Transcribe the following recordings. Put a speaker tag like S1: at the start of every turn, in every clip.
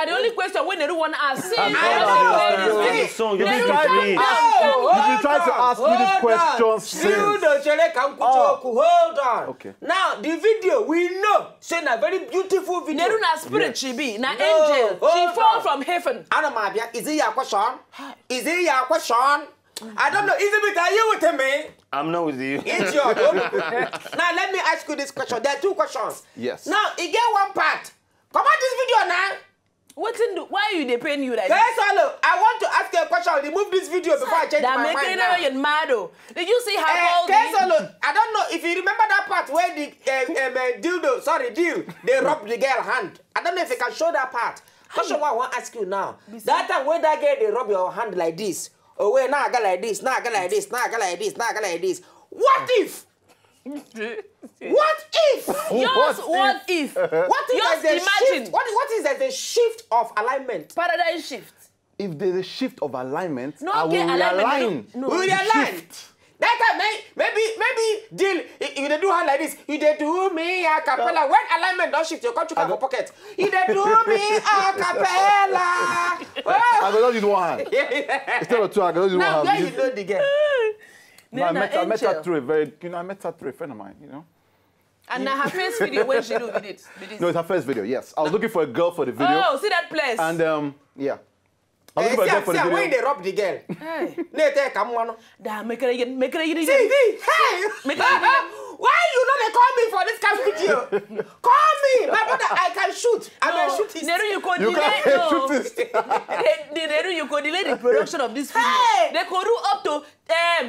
S1: Now the only question when everyone asks, see,
S2: You've been trying to ask me this question since.
S3: Hold on.
S2: Okay.
S3: Now the video we know, say a very beautiful video.
S1: Neru na spirit she be, na angel. She fall from heaven.
S3: Anamabia, is it your question? Is it your question? I don't know. Is it are you with me?
S4: I'm not with you.
S3: It's your Now let me ask you this question. There are two questions.
S2: Yes.
S3: Now, you get one part. Come on this video now.
S1: Why are you paying you like
S3: Okay,
S1: this?
S3: Solo, I want to ask you a question. I'll remove this video before I change my mind now.
S1: That mad. Did you see how old
S3: Okay, Solo, I don't know if you remember that part where the deal, they robbed the girl hand. I don't know if you can show that part. Question one I want to ask you now. That time when that girl, they rob your hand like this. Oh, wait, now I go like this, now I go like this, now I go like this, now I go like this. What if? What if?
S1: What if?
S3: What if
S1: Just
S3: there's a
S1: imagine.
S3: shift? What is there's a shift of alignment?
S1: Paradigm shift.
S2: If there's a shift of alignment,
S1: No,
S2: I will
S1: okay, alignment,
S2: realign.
S1: no.
S3: We realign. That time, maybe deal. You dey do hand like this. You dey do me a cappella. When alignment don't shift, you come to your pocket. You dey do me a cappella.
S2: I will not use one hand. Instead of two, I can use one
S3: Now,
S2: hand.
S3: where you know the girl?
S2: No, I met her through a friend of mine, you know.
S1: And now her first video when she do with it.
S2: No, it's her first video, yes. I was looking for a girl for the video.
S1: Oh, see that place.
S2: And, yeah. I was looking for a girl for the video.
S3: When they rob the girl.
S1: Hey. Make her again.
S3: See, hey! Why you not they call me for this kind of video? Call me! My brother, I can shoot. I'm a shootist.
S1: Neru, you could
S2: You
S1: delay.
S2: can't shoot this.
S1: Neru, you could delay the production of this video.
S3: Hey!
S1: They could do up to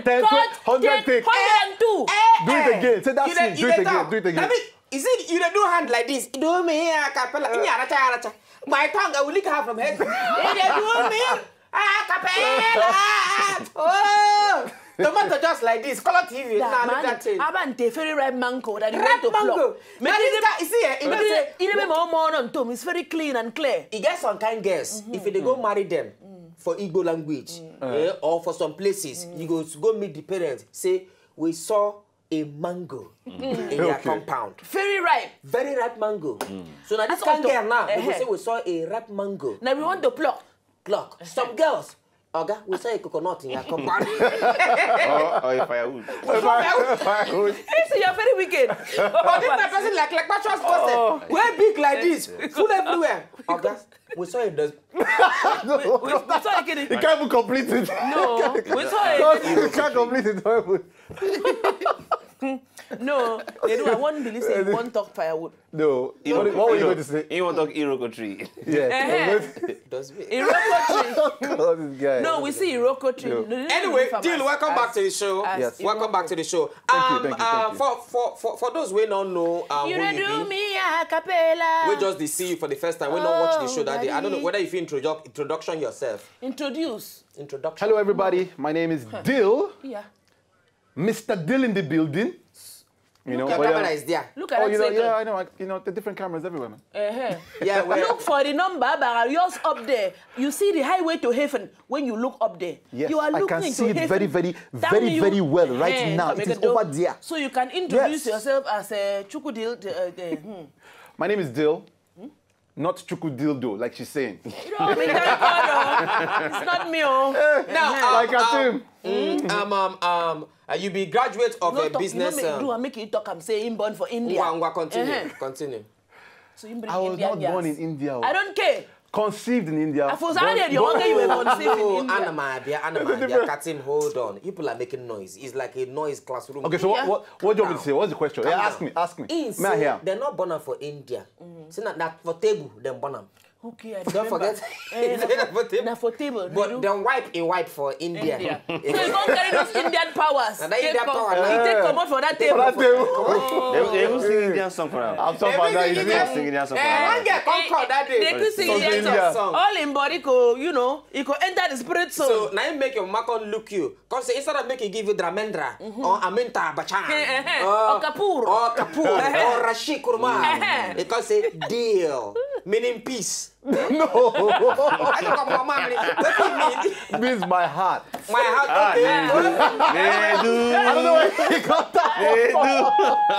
S2: 100 take.
S1: 102.
S2: Do it again. Say that scene. Do it again. Do it again.
S3: You see, you don't do hand like this. Do me a cappella. My tongue, I will lick her from head. You do me a cappella. Oh! Tomato just like this. Color TV. Nah, look that thing.
S1: Abante very ripe mango that you
S3: Ripe
S1: want to
S3: mango.
S1: pluck.
S3: Now this guy, you see, you know, say,
S1: It's very clean and clear.
S3: you get some kind girls, if they go marry them for Igbo language, or for some places, you go meet the parents, say, we saw a mango in their compound.
S1: Very ripe.
S3: Very ripe mango. So now this
S1: That's
S3: kind
S1: what
S3: girl now, they go
S1: to-
S3: say we saw a ripe mango.
S1: Now we want to pluck.
S3: Clock. Some girls, Oga, we saw a coconut in your compound.
S4: Or a firewood.
S1: Listen, you're very wicked.
S3: But this my person like Patrick's posted. We're big like this, full everywhere. Oga, we saw a dozen.
S1: We saw a kid.
S2: You can't even complete it.
S1: No, we saw a
S2: You can't complete it.
S1: No, they do. I won't believe say one talk firewood.
S2: No. What were you going to say?
S4: You want to talk Iroko tree?
S2: Yes.
S3: Does me.
S1: Iroko tree.
S2: Oh, this guy.
S1: No, we see Iroko tree.
S2: No.
S3: Anyway, Jill, welcome back to the show.
S2: Yes.
S3: Welcome back to the show.
S2: Thank you.
S3: For those who don't know who
S1: You
S3: you
S1: do
S3: be,
S1: me a cappella.
S3: we just see you for the first time. We don't watch the show that day. I don't know whether you feel introduction yourself.
S1: Introduce.
S3: Introduction.
S2: Hello, everybody. My name is Dill.
S1: Yeah.
S2: Mr. Dill in the building. You know,
S3: Your
S2: whether-
S3: camera is there.
S1: Look at
S2: Oh,
S1: that
S2: you know,
S1: second.
S2: yeah, I know. You know, the different cameras everywhere, man.
S3: Yeah,
S1: Look for the number, but yours up there. You see the highway to heaven when you look up there.
S2: Yes,
S1: You are
S2: I
S1: looking
S2: can
S1: into
S2: see it
S1: heaven.
S2: very, very well right now. It is over there.
S1: So you can introduce
S2: Yes.
S1: yourself as a Chukudil.
S2: My name is Dill. Not Chukudildo, like she's saying.
S1: It's not me, oh.
S3: Now,
S2: Like a team.
S3: you be graduate of a business.
S1: Do I make you talk? I'm saying born for India.
S3: Continue.
S1: So you bring
S2: I was
S1: Indian
S2: not born in
S1: girls.
S2: India.
S1: I don't care.
S2: Conceived in India.
S1: I was already the one you were conceived in India.
S3: Anamabia, Katim, hold on. People are making noise. It's like a noise classroom.
S2: Okay, so what do you want me to say? What's the question? Yeah, ask me. May I hear?
S3: They're not born for India. See, that for table, they're born.
S1: Okay, I
S3: Don't
S1: remember.
S3: forget.
S1: Now for table.
S3: But then wipe for India.
S1: India. So you don't carry those Indian powers.
S3: And that Indian power,
S1: You take come out for that table.
S4: They will sing Indian song for us.
S2: I'm sorry about that.
S4: They will sing Indian song for
S3: One
S4: us.
S3: girl conquered that day.
S1: They could sing
S2: Songs in
S1: Indian
S2: India.
S1: song. All in body could, you know, it could enter the spirit soul.
S3: So now you make your Macon look you. Because instead of making give you Dramendra or Aminta Bachchan
S1: Or Kapoor.
S3: or Rashid Kurma, it can say deal, meaning peace.
S2: No.
S3: I think of my mom. What do you mean?
S2: Means my heart.
S3: My heart, okay.
S2: I don't know where he got that from.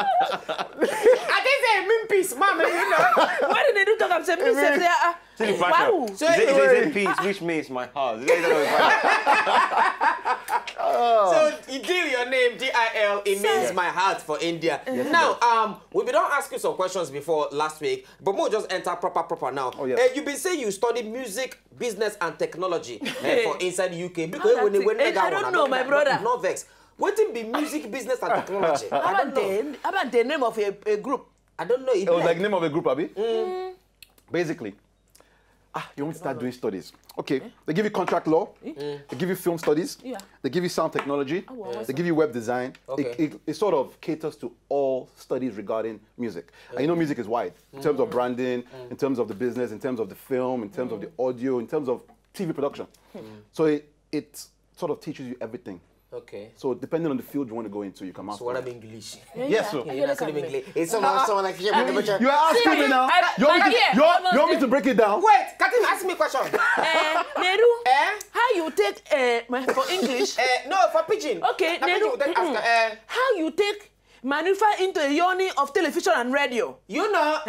S3: I didn't say mean peace, mom. You know.
S1: Why did they do talk I'm saying,
S4: See the
S1: wow.
S4: fashion.
S3: So
S4: He said
S3: it-
S4: peace, which means my heart.
S3: So you deal your name DIL. It means my heart for India. Now, we don't ask you some questions before last week, but we'll just enter proper now.
S2: Oh, yes.
S3: You've been saying you studied music, business, and technology for inside UK. Because
S1: How that I don't know, my brother.
S3: No vex. What be music, business, and technology?
S1: How
S3: I don't know.
S1: about the name of a group?
S3: I don't know.
S2: It was like name of a group, Abi. Basically, you want to start doing studies. Okay, they give you contract law, they give you film studies,
S1: Yeah.
S2: they give you sound technology,
S1: wow.
S2: they give you web design.
S3: Okay.
S2: It sort of caters to all studies regarding music. And you know music is wide in terms of branding, in terms of the business, in terms of the film, in terms of the audio, in terms of TV production. So it sort of teaches you everything.
S3: Okay.
S2: So depending on the field you want to go into, you can master.
S3: So what I'm English?
S2: Yes, sir.
S3: You're not saying English. It's someone like
S2: You are asking me now. You want me to break it down?
S3: Wait, Katim, ask me a question.
S1: Neru,
S3: Eh?
S1: how you take for English?
S3: No, for pidgin.
S1: Okay,
S3: I
S1: Neru,
S3: think you would ask,
S1: how you take maneuver into a yoni of television and radio?
S3: you know,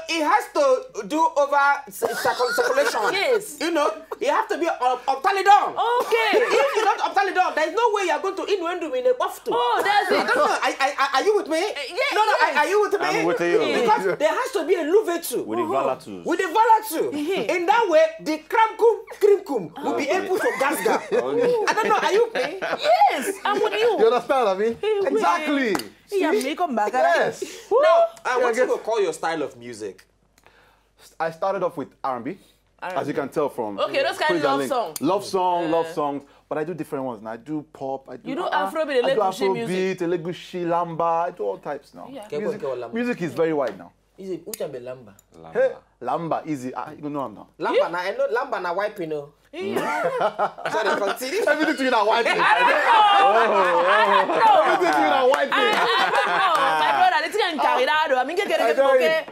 S3: it has to do over circulation.
S1: Yes.
S3: You know, it has to be optalidon.
S1: Okay.
S3: If you don't optalidon, there's no way you're going to innuendo in a buff to.
S1: Oh, that's
S3: I
S1: it.
S3: don't know. Are you with me?
S1: yes,
S3: No,
S1: yes.
S3: are you with me?
S4: I'm with you.
S3: Because there has to be a luvetu.
S4: With the Valatus.
S3: With the valatu. In that way, the cream will be able to gasga. I don't know. Are you with me?
S1: Yes, I'm with you.
S2: You understand, Abi? Exactly.
S1: Yeah, me come back.
S2: Yes.
S3: Now, what you will call your style of music?
S2: I started off with R&B, as you can tell from.
S1: Okay, those kind of
S2: Praise and
S1: love
S2: Link.
S1: songs.
S2: Love songs. But I do different ones now. I do pop. I do.
S1: You do
S2: I
S1: Afrobeat,
S2: do
S1: Elegushi music.
S2: Afrobeat, Elegushi, Lamba. I do all types now.
S1: Yeah.
S2: Music is very wide now.
S3: Is it which one be lamba?
S2: Hey, Lamba, easy. You know I'm now.
S3: Lamba na I know lamba na wipe you know. Sorry, continue.
S2: Everything to you now white thing. Everything to you now white thing.
S1: My brother, the thing I'm carried out. I mean,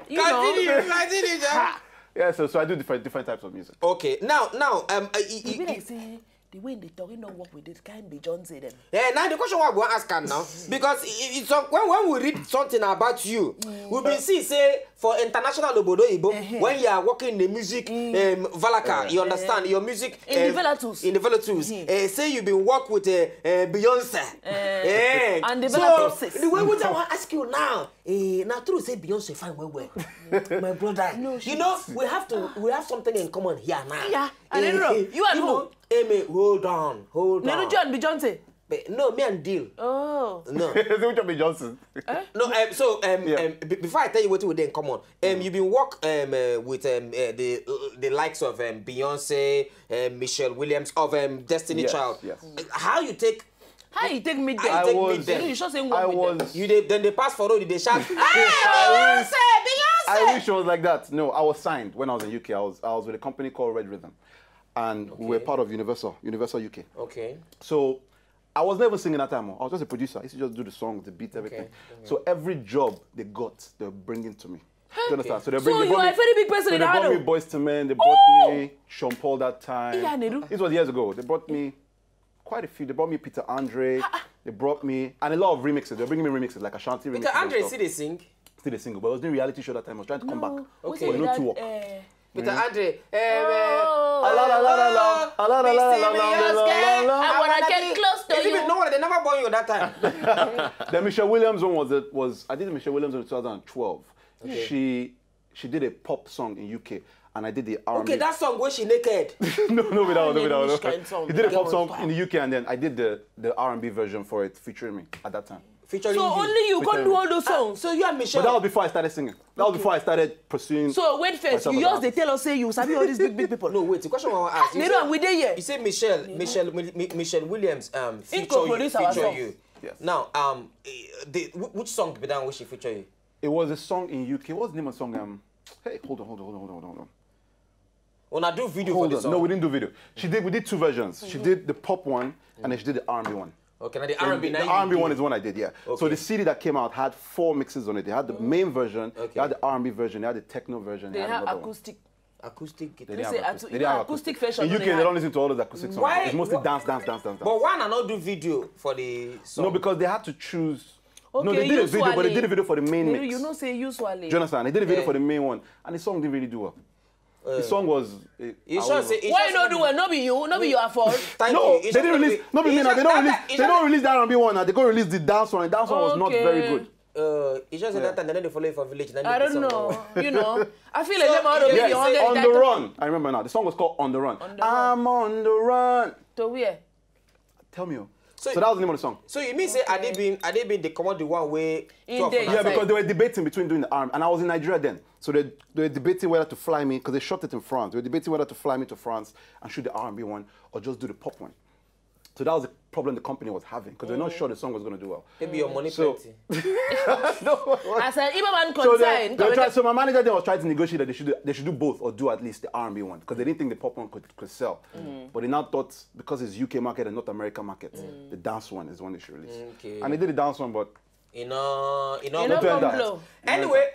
S1: you know.
S3: Continue, John.
S2: Yeah, so I do different types of music.
S3: Okay, now,
S1: You be like say the way they talking don't work with it can't be John say them.
S3: yeah, now the question what we want to ask her now, because it's when we read something about you, we been see say for international obodo ibo when you are working in the music Valaka, you understand your music
S1: In the Velatus.
S3: in the Velatus. Say you been work with Beyonce.
S1: And the
S3: So
S1: Velatus.
S3: the way which I want to ask you now, now true say Beyonce fine well. My brother,
S1: No,
S3: you know we have something in common here now.
S1: Yeah, and then you and who?
S3: Amy, hold on.
S1: Neru John be John say.
S3: No, me and Deal.
S1: Oh.
S3: No.
S2: Which one be Johnson?
S3: No, before I tell you what we did in common, you been work with the likes of Beyonce, Michelle Williams of Destiny
S2: Yes,
S3: Child.
S2: yes.
S3: How you take
S1: How you take me
S3: I
S1: there?
S3: take
S2: was-
S3: me there.
S1: You sure say
S2: I
S1: one
S2: was.
S3: You then they pass for road, they shout, "Hey,
S2: I
S3: Beyonce, Beyonce!"
S2: wish it was like that. No, I was signed when I was in UK. I was with a company called Red Rhythm, and we were part of Universal UK.
S3: Okay.
S2: So I was never singing that time. I was just a producer. I used to just do the songs, the beat, everything. So every job they got, they were bringing to me. Do you understand? So they
S1: So you are a very big person
S2: So
S1: in
S2: they brought me
S1: Ado.
S2: Boyz II Men. They brought me Sean Paul that time.
S1: Yeah, they do.
S2: This was years ago. They brought me quite a few. They brought me Peter Andre. They brought me and a lot of remixes. They're bringing me remixes like Ashanti remixes.
S3: Peter
S2: and
S3: Andre,
S2: stuff.
S3: see they sing.
S2: Still a single, but I was doing reality show that time. I was trying to come back.
S3: Okay.
S2: But no to work.
S3: Peter Andre,
S1: I wanna get close to you.
S3: No one, they never born you that time.
S2: The Michelle Williams one was I did the Michelle Williams one in 2012. She did a pop song in UK, and I did the R&B.
S3: Okay, that song where she naked.
S2: no, without.
S1: Which kind song?
S2: He did a
S1: That
S2: pop
S1: was
S2: song
S1: fire.
S2: in the UK, and then I did the R&B version for it, featuring me at that time.
S3: Featuring
S1: So
S3: you.
S1: only you can do all those songs.
S3: So you and Michelle.
S2: But that was before I started singing. That was before I started pursuing.
S1: So wait first,
S2: myself
S1: you
S2: as
S1: just
S2: an
S1: they tell us say you sabi all these big people.
S3: No, wait. The question I want to ask.
S1: They know we dey here.
S3: You say Michelle Williams
S1: co-produce our
S3: feature
S1: songs.
S3: you.
S2: Yes.
S3: Now which song be that where she feature you?
S2: It was a song in UK. What was the name of the song? Hey, hold on.
S3: When I do video
S2: Hold
S3: for
S2: on.
S3: the song.
S2: No, we didn't do video. We did two versions. She did the pop one, and then she did the R&B one.
S3: Okay, now the R&B.
S2: The R&B one is the one I did, yeah. So
S3: Okay.
S2: the CD that came out had 4 mixes on it. They had the main version,
S3: Okay.
S2: they had the R&B version, they had the techno version,
S1: They
S2: had
S1: have
S2: another one.
S1: acoustic.
S3: Acoustic guitar.
S2: They didn't
S1: say
S2: have
S1: acou-
S2: They didn't have
S1: acoustic version
S2: In
S1: no,
S2: UK,
S1: they
S2: they
S1: have.
S2: don't listen to all those acoustic songs.
S3: Why-
S2: It's mostly
S3: wh-
S2: dance.
S3: But why not do video for the song?
S2: No, because they had to choose
S1: Okay,
S2: No, they did a video, but they
S1: usually-
S2: did a video for the main mix.
S1: You know, say usually.
S2: Do you understand? They did a video
S3: Yeah.
S2: for the main one, and the song didn't really do well. The song was.
S3: You sure say?
S1: Why not do it? Not be you, not be your fault.
S3: Thank
S2: No,
S3: you.
S2: they didn't release. No, be me now. They don't release the R&B one. Now they go release the dance one. The dance one was not very good.
S3: It's just that time they don't follow you for village.
S1: I don't know. You know, I feel like
S3: So,
S1: them out of
S3: yeah,
S1: the
S3: say
S2: On the Run. I remember now. The song was called On the Run.
S1: On the
S2: I'm on the run.
S1: To where?
S2: Tell me.
S3: So-
S2: So that was the name of the song.
S3: So you mean say are they being the command the one way?
S1: In there,
S2: Yeah,
S1: Outside.
S2: because they were debating between doing the arm, and I was in Nigeria then. So they were debating whether to fly me, because they shot it in France. They were debating whether to fly me to France and shoot the R&B one or just do the pop one. So that was the problem the company was having, because they're not sure the song was going to do well.
S3: Maybe your money
S2: So-
S3: plenty.
S2: No.
S1: As an Ibaman
S2: So,
S1: concern,
S2: so my manager then was trying to negotiate that they should do both or do at least the R&B one, because they didn't think the pop one could sell. But they now thought, because it's UK market and not American market, the dance one is the one they should release.
S3: Okay.
S2: And they did the dance one, but
S3: You know.
S1: you know,
S2: Don't
S1: come
S2: that.
S1: blow.
S3: Anyway,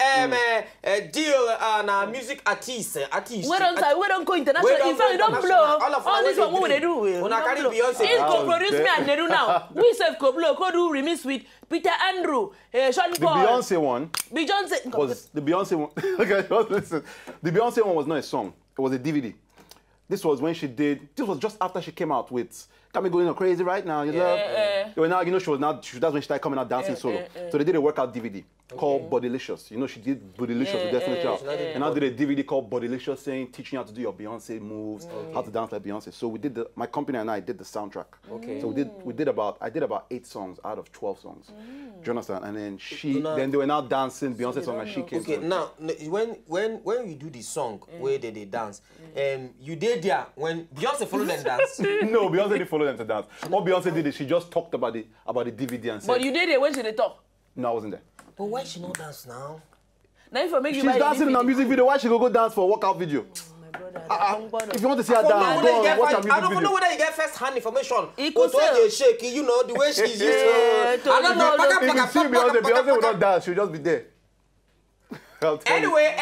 S3: deal na music artist.
S1: We don't go international.
S3: We don't
S1: In fact,
S3: go
S1: we don't
S3: international.
S1: blow.
S3: All of
S1: All
S3: us
S1: this
S3: wey
S1: one, what
S3: dey
S1: they do?
S3: drink. Una carry Beyonce.
S1: If
S2: Ah,
S1: co-produce me
S2: okay.
S1: and they do now, we self co-blow, co-do remix with Peter Andrew, Sean
S2: the
S1: Paul,
S2: Beyonce one
S1: Beyonce.
S2: was the Beyonce one. Okay, just listen. The Beyonce one was not a song; it was a DVD. This was when she did. This was just after she came out with "Got Me Going Crazy Right Now." You love. They were now, you know, she was now. That's when she started coming out dancing solo. So they did a workout DVD called Bodylicious. You know, she did Bodylicious with Destiny Child, and now did a DVD called Bodylicious, saying teaching you how to do your Beyonce moves, how to dance like Beyonce. So we did my company and I did the soundtrack.
S3: Okay.
S2: So I did about 8 songs out of 12 songs. Do you understand? And then then they were now dancing Beyonce song, and she came.
S3: Okay,
S2: to
S3: now when you do the song where they dance, you did there when Beyonce follow them dance.
S2: No, Beyonce didn't follow them to dance. What Beyonce did is she just talked about the DVD and said,
S1: But you did it when she dey talk.
S2: "No, I wasn't there."
S3: But why she no dance now?
S1: Now if I make you
S2: She's
S1: buy
S2: dancing in
S1: DVD.
S2: a music video. Why she go dance for a workout video?
S1: My brother,
S2: If you want to see her
S3: I don't know
S2: dance,
S3: whether
S2: go
S3: you
S2: on,
S3: get
S2: watch her
S3: first-
S2: music
S3: I don't know
S2: video.
S3: whether you get first-hand information.
S1: It
S3: But
S1: could
S3: when
S1: sell.
S3: they shake, you know the way she's used
S1: Yeah,
S3: to. I don't know.
S1: totally.
S3: Paka,
S2: If you
S3: paka,
S2: see
S3: paka,
S2: Beyonce,
S3: paka,
S2: Beyonce will
S3: paka.
S2: not dance. She'll just be there. I'll tell you.
S3: Anyway,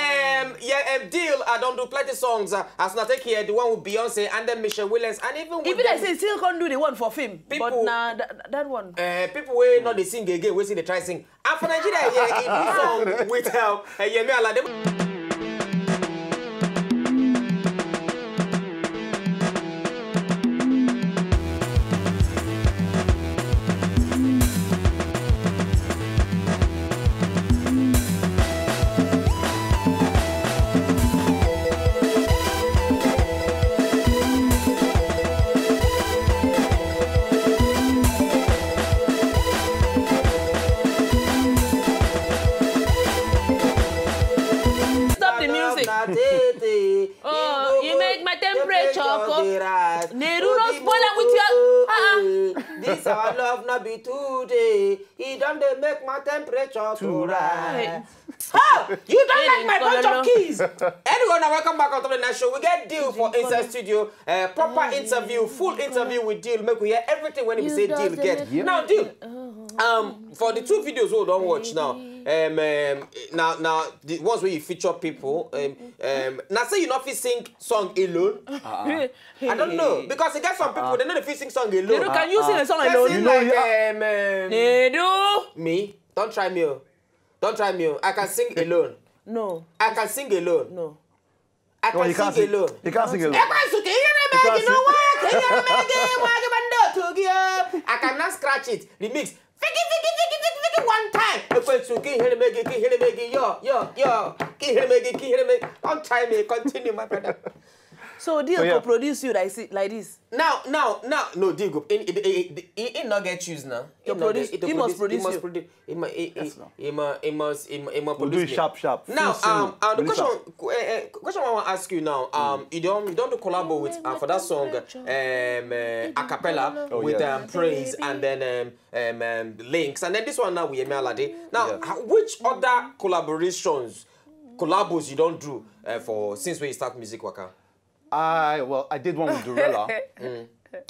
S3: Deal, I don't do plenty songs. As I take here, the one with Beyonce and then Michelle Williams, and even with
S1: Even I
S3: them,
S1: say still can't do the one for film. But
S3: People-
S1: nah, that one.
S3: people wey not they sing again, we see they try sing. And for Nigeria, yeah, he do song with Yemi Alade.
S1: Stop the music. Oh, you make my temperature go. Neru no spoil am with your.
S3: This our love not be today. He done they make my temperature to rise. Ha! You don't like my bunch of keys. Anyway, now welcome back onto the next show. We get Deal for Inside Studio. Proper interview, full interview with Deal. Make we hear everything when we say Deal get. Now Deal. For the 2 videos we don't watch now. Now the ones where you feature people. Now say you not fit sing song alone. I don't know because you get some people they know they fit sing song alone.
S1: Neru, can you sing a song
S3: Person
S1: alone?
S2: You know,
S3: like
S1: Neru.
S3: me. Don't try me. Don't try me. I can sing alone.
S1: No,
S3: I can sing alone.
S1: no.
S3: I
S2: No,
S3: can
S2: he can't
S3: sing
S2: sing.
S3: alone.
S2: He can't sing alone.
S3: I cannot scratch it. Remix. Fiki, one time. Don't try me. Continue, my brother.
S1: So Deal
S2: yeah.
S1: go produce you like this.
S3: Now, no, Digo. He not get choose now.
S1: He must produce you.
S3: He must
S2: We'll do
S3: produce
S2: it
S3: me.
S2: sharp.
S3: Now,
S2: Full
S3: the
S2: sing.
S3: question I want to ask you now, you don't do collabo with for that song, a cappella with
S2: yes.
S3: praise and then links, and then this one now with Yemi Alade. Now,
S2: Yes.
S3: which other collabos you don't do for since when you start music waka?
S2: I did one with Durella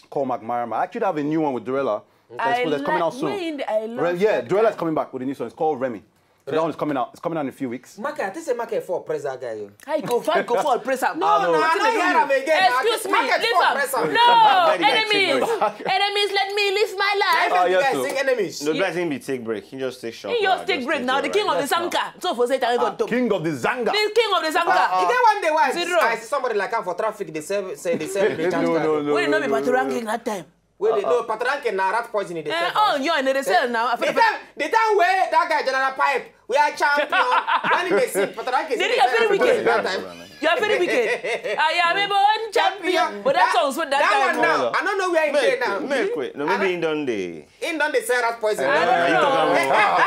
S2: called McMarama. I actually have a new one with Durella that's coming out soon.
S1: I love
S2: Yeah,
S1: that
S2: Durella's
S1: guy.
S2: coming back with a new song. It's called Remy. So that one is coming out. It's coming out in a few weeks.
S3: Market, I think say market for press that guy. Yo.
S1: How you go for press am?
S3: No, I don't hear him again.
S1: Excuse me,
S3: Market for press
S1: listen.
S3: am.
S1: No,
S4: Very nice
S1: enemies, let me live my life.
S3: I
S2: yes,
S3: guys
S2: so.
S3: sing enemies.
S4: No, that's him be take break. He just take short.
S1: He just take break now. The king of the Sanka. So for say tell God to.
S2: King of the Zanga.
S1: The king of the Sanka.
S3: You get one day why
S1: Zero.
S3: I see somebody like him for traffic, they say they recharge card.
S2: No.
S1: We didn't know about ranking that time.
S3: Wait, no, Patranke na rat poison in the cell.
S1: Oh, you're in the cell now.
S3: The time where that guy General Pipe, we are champion. When he may sing, Patranke
S1: Did you are very wicked?
S3: that time.
S1: You are very wicked. I am a born champion. But that song's with that
S3: one
S1: time.
S3: now. I don't know where he there now.
S4: Make wait. No, maybe in done day.
S3: In done they say rat poison.
S1: I don't know.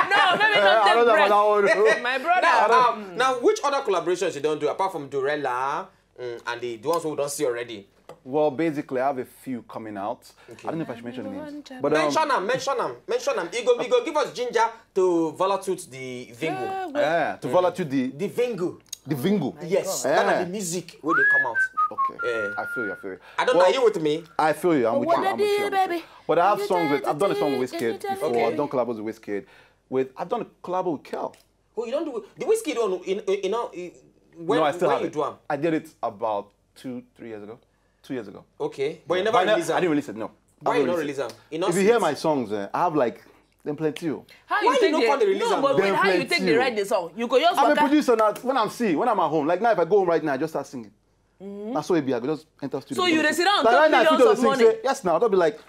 S1: No, maybe not take break. My brother.
S3: Now, which other collaborations you don't do apart from Durella and the ones who we don't see already?
S2: Well, basically, I have a few coming out. Okay. I don't know if I should mention the names. But
S3: mention them. You go give us ginger to Volatute the Vingu.
S2: Yeah, to Volatute
S3: the Vingu.
S2: The Vingu.
S3: Yes, that's the music where they come out.
S2: Okay. I feel you.
S3: I don't know, are you with me?
S2: I feel you. I'm with you.
S1: Baby.
S2: But I have songs with, I've done a song with Wizkid before. Okay. I've done collabs with Wizkid. I've done a collab with Kel.
S3: Oh, you don't do the Wizkid one?
S2: No, I still have it.
S3: Do them?
S2: I did it about 2 years ago. 2 years ago.
S3: Okay, but you never release them?
S2: I didn't release it, no.
S3: Why you not release them?
S2: If you hear my songs, I have like, them plenty.
S1: How you take how you take the write the song? You go just
S2: I'm a producer now. When I'm at home, like now if I go home right now, I just start singing. That's so it be. I go just enter studio.
S1: So you sit down
S2: like
S1: top millions of money.
S2: Yes, now. They'll be like,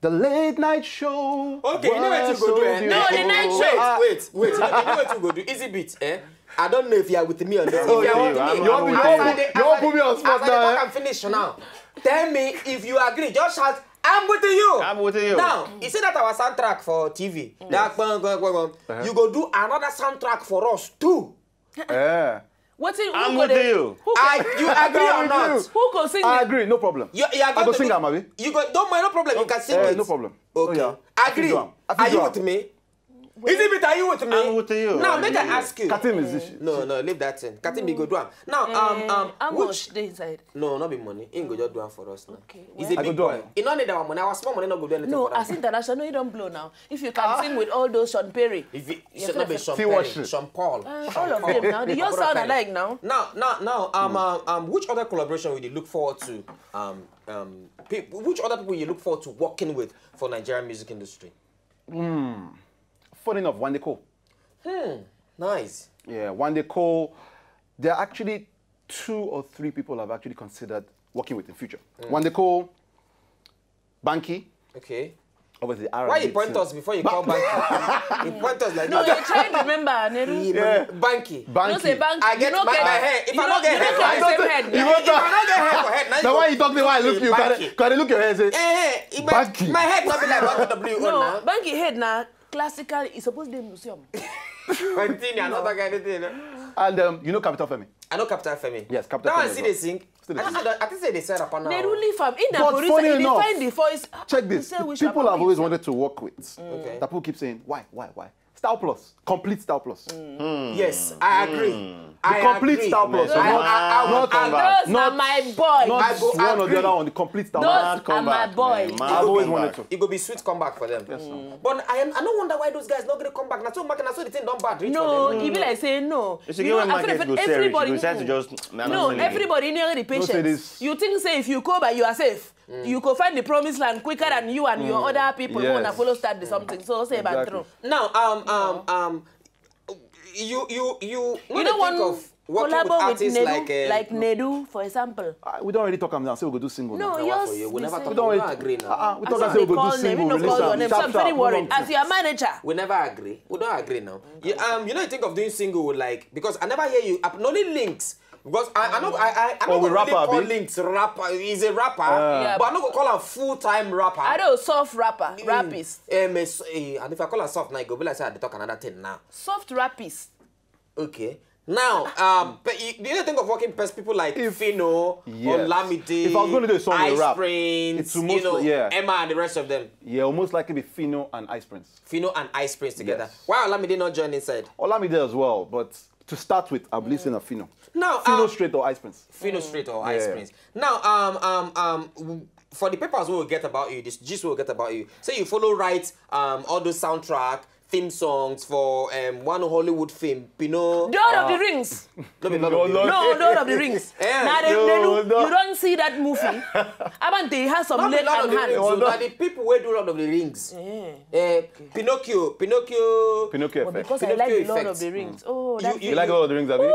S2: the late night show.
S3: Okay, you know what you go do?
S1: No, the night show.
S3: Wait. You know what you go do? Easy beat, eh? I don't know if you are with me on this.
S2: You won't put me on spot now.
S3: I can finish now. Tell me if you agree. Just shout, I'm with you.
S4: I'm with you.
S3: Now, you see that our soundtrack for TV. That you go do another soundtrack for us too.
S2: Yeah.
S4: I'm with you.
S3: You agree or not?
S1: Who can sing?
S2: I agree, no problem. I go sing that, maybe.
S3: You go, don't mind, no problem. You can sing it.
S2: No problem.
S3: Okay. Agree. Are you with me? Is it bit? Are you with me?
S4: I'm with you.
S3: Now, make I ask you.
S2: Katim is this.
S3: No, leave that thing. Katim be go do am. Now,
S1: how much they inside?
S3: No, not be money. He go just do am for us now.
S1: Okay.
S3: He's a big boy. He don't need our money. Our small money not go do anything
S1: No,
S3: for that.
S1: as international, you don't blow now. If you can sing with all those Sean Perry.
S3: If it should not be Sean Perry, Sean Paul.
S1: All of them now. Your sound alike now.
S3: Now, which other collaboration would you look forward to? Which other people you look forward to working with for Nigerian music industry?
S2: Funny enough, Wande Cole.
S3: Nice.
S2: Yeah, Wande Cole. There are actually 2 or 3 people I've actually considered working with in future. Wande Cole, Banky.
S3: Okay.
S2: Obviously,
S3: why you point us before you call Banky? You point us like
S1: no,
S3: that.
S1: you're trying to remember, Neru.
S3: Yeah. Banky.
S1: Don't say Banky.
S3: I get my head. If I don't get head for head,
S1: if I
S3: don't get head for head,
S2: now why you talk the way I look you? Can I look your head and say,
S3: Banky. My head not be like Banky W.
S1: No, Banky head now, classical, is supposed to be a museum.
S3: Continue, another kind of thing.
S2: And you know Capital Femi?
S3: I know Capital Femi.
S2: Yes, Capital
S3: Femi.
S2: Femi.
S3: Now I see they sing. I think say they said up on now.
S1: They really fam. In the
S2: But
S1: producer,
S2: funny
S1: they
S2: enough,
S1: find the voice.
S2: Check this. People I've always wanted to work with.
S3: Okay.
S2: That people keep saying, why? Style Plus. Complete Style Plus.
S3: Yes, I agree.
S2: The complete Style Plus.
S1: Those are my boys.
S2: Not one or the other one. The complete Style Plus.
S1: Those are my boys.
S2: I've always wanted to.
S3: It will be sweet comeback for them. Yes, but I don't wonder why those guys not going to come back. Now so the thing don't bad.
S1: No, it be like saying no.
S4: You know, everybody decide to just
S1: everybody near the patience. You think say if you go by you are safe. You go find the promised land quicker than you and your other people who wanna follow start the something. So say about true.
S3: Now, you
S1: don't want to collaborate with Nedu, like Nedu, for example.
S2: We don't really talk about say we go do single.
S1: No,
S3: we never talk.
S2: We don't
S3: agree now.
S2: We talk say we go do single.
S1: So I'm very worried. As your manager,
S3: we never agree. We don't agree now. You know, you think of doing single with like because I never hear you. Only links. Because I know really call Links rapper. He's a rapper, but I'm not gonna call him full-time rapper.
S1: I know soft rapper, rappist.
S3: And if I call him soft now, it go be like say I talk another thing now.
S1: Soft rappist.
S3: Okay. Now, but do you think of working best people like Fino, Olamide,
S2: if I was going to do a song with rap,
S3: Prince,
S2: it's almost,
S3: Emma and the rest of them?
S2: Yeah, almost like it be Fino and Ice Prince.
S3: Fino and Ice Prince together.
S2: Yes.
S3: Why Olamide not join inside?
S2: Olamide as well, but to start with, I'll be listening to Fino.
S3: Now,
S2: Fino straight or Ice Prince?
S3: Fino straight or Ice Prince. Now, for the papers we will get about you, this gist we will get about you. Say you follow all those soundtrack, theme songs for one Hollywood film, Lord
S1: of the Rings.
S3: No,
S1: Lord of the Rings. Now you don't see that movie. Abante has some leg and hands.
S3: Now the people who do Lord of the Rings. Pinocchio
S1: effect. Because I like the Lord of the Rings. Oh,
S2: you like Lord of the Rings, Abby?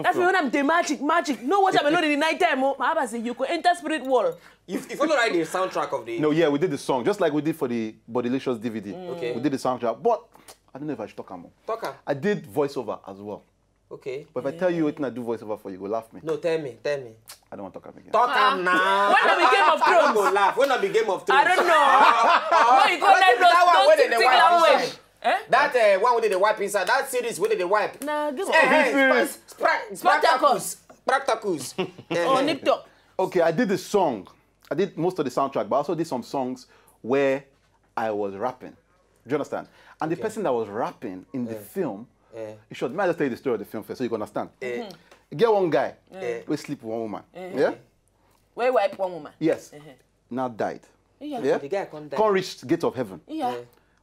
S1: That's when I'm the magic. No, what I'm alone in the night time. I say you could enter spirit world.
S3: You follow right the soundtrack of the...
S2: No, yeah, we did the song, just like we did for the Bodylicious DVD.
S3: Okay.
S2: We did the soundtrack, but I don't know if I should talk more. I did voiceover as well.
S3: Okay.
S2: But if I tell you what I do voiceover for, you go laugh me.
S3: No, tell me.
S2: I don't want to talk again.
S3: Talk now.
S1: When I became of Thrones?
S3: I don't go laugh. When I became of Thrones?
S1: I don't know. When you go that language.
S3: That one with the wipe inside. That series with the wipe.
S1: Nah, give me.
S3: Spartacus.
S1: Oh, Nip Tuck.
S2: Okay, I did the song. I did most of the soundtrack, but I also did some songs where I was rapping. Do you understand? And the person that was rapping in the film, you should. May I just tell you the story of the film first so you can understand? You get one guy, we sleep with one woman. Yeah?
S1: Where wipe one woman?
S2: Yes. Now died.
S3: Yeah? The guy can't die.
S2: Can't reach the gate of heaven.
S1: Yeah.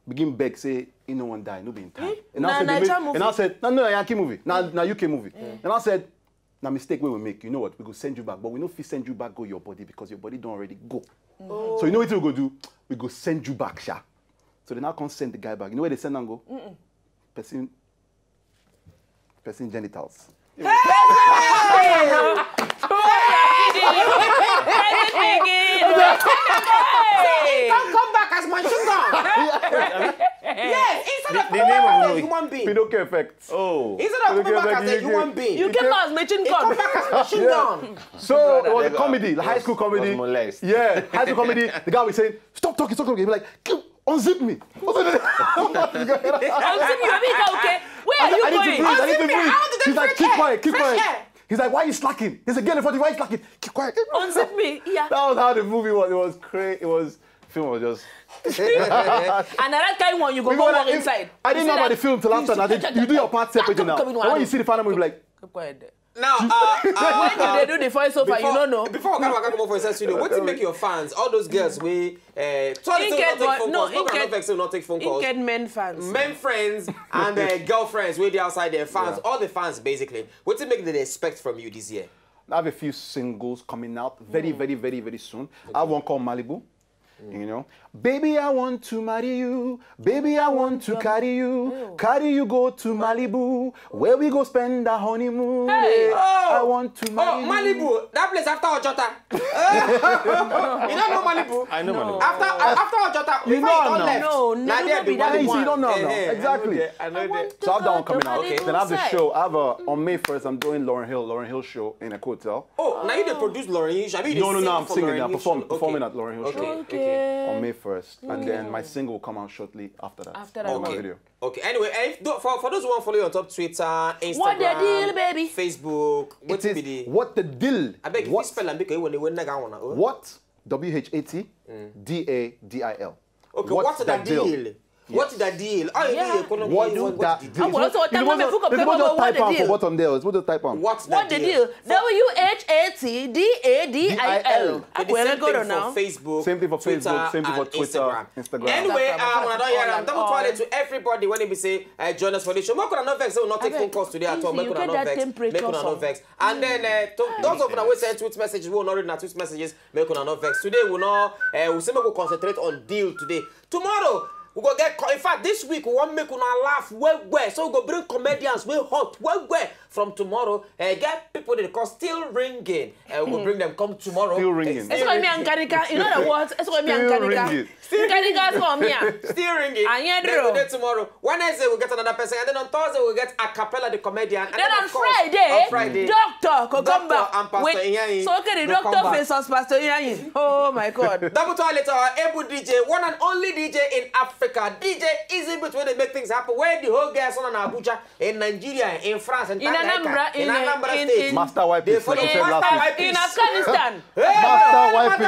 S2: Begin beg, say, no one die, no be in time. And I said, no, Yankee movie. Now UK movie. And I said, now mistake we will make, you know what, we go send you back, but we know if we send you back, go your body because your body don't already go. So you know what we go do? We go send you back, sha. So they now can't send the guy back. You know where they send and go? Person genitals.
S3: Come back as machine gun. Yes, instead of coming back as a human being.
S2: Pinocchio effect.
S3: Oh. Instead of coming back as a human being.
S1: You came as machine gun.
S3: Come back as machine gun.
S2: So it was a comedy, high school comedy. Yeah, high school comedy. The guy was saying, stop talking. He'd be like, unzip me.
S1: Unzip you, okay? Where are you going?
S2: I need to breathe. He's like, keep quiet. He's like, why are you slacking? He's like, get in front of you, why are you slacking? Keep quiet.
S1: Unzip me, yeah.
S2: That was how the movie was. It was crazy. The film was just...
S1: And that kind of one, you go walk inside.
S2: I didn't know about the film till after. You do your part separately now. When you see the final movie, like...
S1: Keep quiet there.
S3: Now,
S1: when do they do the voiceover? You don't know.
S3: Before I come over for a studio, what to make your fans, all those girls, not take phone calls.
S1: Men fans.
S3: Men friends and girlfriends, where they outside their fans, all the fans basically. What to make they expect from you this year?
S2: I have a few singles coming out very, very, very, very soon. I have one called Malibu. You know, baby, I want to marry you. Baby, I want to carry you. Carry you go to Malibu, where we go spend our honeymoon.
S1: Hey.
S3: Oh,
S2: I want to marry
S3: Malibu, that place after Ojota. You don't know Malibu?
S4: I know Malibu.
S3: After Ojota,
S2: you know
S3: left.
S1: No, never be that one.
S2: You don't know now. Exactly.
S3: I know that.
S2: So I have that one coming out. Okay. Then I have the show. I have on May 1st, I'm doing Lauryn Hill show in a hotel.
S3: Oh, now you didn't produce Lauryn Hill.
S2: No, I'm singing. I'm performing at Lauryn Hill show.
S3: Okay.
S2: On May 1st, and then my single will come out shortly after that.
S3: Okay.
S2: Video.
S3: Okay. Anyway, for those who want to follow you on top Twitter, Instagram,
S1: what the deal, baby?
S3: Facebook, what
S2: it is what the deal.
S3: I beg you spell and because when they win that one.
S2: What? WHAT DADIL.
S3: Okay. What's the deal?
S2: Yes.
S3: What's the deal?
S2: What that deal? What's
S1: the deal? WHATDADIL.
S2: Same thing for Facebook, same thing for Twitter, Instagram.
S3: Anyway, when I don't hear I'm double toilet to everybody when they say join us for the show. Make una no vex, will not take phone calls today at all. Make una no vex. And then those of you who send tweet messages, we will not read na tweet messages. Make una no vex. Today we know we say we go concentrate on deal today. Tomorrow we go get, in fact, this week we want make una laugh well. So we go bring comedians well hot well. From tomorrow, get people that call Still Ringing. We go bring them come tomorrow.
S2: Still Ringing.
S1: It's going to be Ankanika. You know the words? It's going to be Ankanika. Ankanika's from here.
S3: Still Ringing.
S1: And
S3: then we do tomorrow. Wednesday we get another person, and then on Thursday we get a cappella the comedian. And
S1: then on Friday, Doctor could come back. So okay, the doctor faces Pastor Iyayin. Oh my God.
S3: Double toilet, our able DJ, one and only DJ in Africa. DJ Easy Bit where they make things happen. Where the whole guys on Abuja, in Nigeria, in France, and
S1: in Anambra
S3: State.
S2: Master Wipes.
S1: In Afghanistan.
S3: Master Wipes.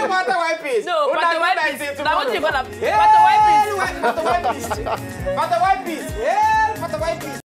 S3: Master Wipes.
S1: No, Master Wipes. Now what you gonna?
S3: Master Wipes. Master Wipes. Master Wipes.